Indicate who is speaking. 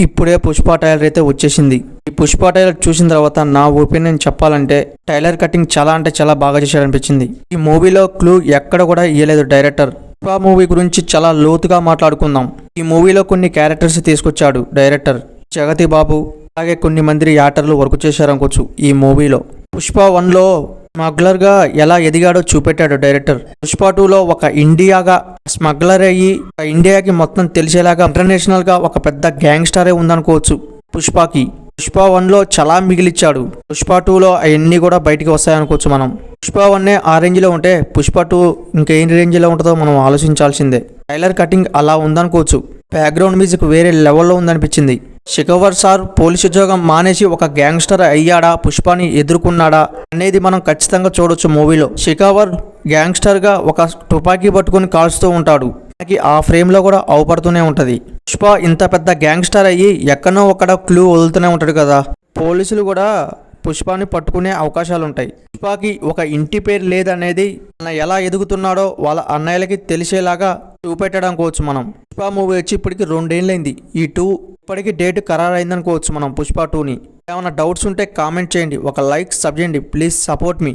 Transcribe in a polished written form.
Speaker 1: ఇప్పుడే పుష్ప టైలర్ అయితే వచ్చేసింది. ఈ పుష్ప టైలర్ చూసిన తర్వాత నా ఒపీనియన్ చెప్పాలంటే టైలర్ కటింగ్ చాలా అంటే చాలా బాగా చేశాడనిపించింది. ఈ మూవీలో క్లూ ఎక్కడ కూడా ఇయ్యలేదు డైరెక్టర్. పుష్ప మూవీ గురించి చాలా లోతుగా మాట్లాడుకుందాం. ఈ మూవీలో కొన్ని క్యారెక్టర్స్ తీసుకొచ్చాడు డైరెక్టర్. జగతి బాబు అలాగే కొన్ని మంది యాక్టర్లు వర్క్ చేశారనుకోవచ్చు ఈ మూవీలో. పుష్ప 1లో స్మగ్లర్గా ఎలా ఎదిగాడో చూపెట్టాడు డైరెక్టర్. పుష్ప 2లో ఒక ఇండియాగా స్మగ్లర్ అయ్యి ఇండియాకి మొత్తం తెలిసేలాగా ఇంటర్నేషనల్గా ఒక పెద్ద గ్యాంగ్స్టరే ఉందనుకోవచ్చు పుష్పకి. పుష్ప 1లో చాలా మిగిలిచ్చాడు. పుష్ప 2లో అవన్నీ కూడా బయటికి వస్తాయనుకోవచ్చు మనం. పుష్ప 1 ఆ రేంజ్లో ఉంటే పుష్ప 2 ఇంకా ఏ రేంజ్లో ఉంటుందో మనం ఆలోచించాల్సిందే. టైలర్ కటింగ్ అలా ఉందనుకోవచ్చు. బ్యాక్గ్రౌండ్ మ్యూజిక్ వేరే లెవెల్లో ఉందనిపించింది. శిఖవర్ సార్ పోలీస్ ఉద్యోగం మానేసి ఒక గ్యాంగ్స్టర్ అయ్యాడా, పుష్పని ఎదుర్కొన్నాడా అనేది మనం ఖచ్చితంగా చూడొచ్చు మూవీలో. శిఖవర్ గ్యాంగ్స్టర్గా ఒక తుపాకీ పట్టుకుని కాల్చుతూ ఉంటాడు. మనకి ఆ ఫ్రేమ్లో కూడా అవపడుతూనే ఉంటుంది. పుష్ప ఇంత పెద్ద గ్యాంగ్స్టర్ అయ్యి ఎక్కడో ఒక్కడ క్లూ వదులుతూనే ఉంటాడు కదా. పోలీసులు కూడా పుష్పని పట్టుకునే అవకాశాలు ఉంటాయి. పుష్పకి ఒక ఇంటి పేరు లేదనేది ఎలా ఎదుగుతున్నాడో వాళ్ళ అన్నయ్యలకి తెలిసేలాగా చూపెట్టడానికి మనం. పుష్ప మూవీ వచ్చి ఇప్పటికి 2 ఏళ్ళైంది. ఈ 2 ఇప్పటికి డేట్ ఖరారైందనుకోవచ్చు మనం పుష్ప 2ని. ఏమైనా డౌట్స్ ఉంటే కామెంట్ చేయండి, ఒక లైక్ సబ్ చేయండి, ప్లీజ్ సపోర్ట్ మీ.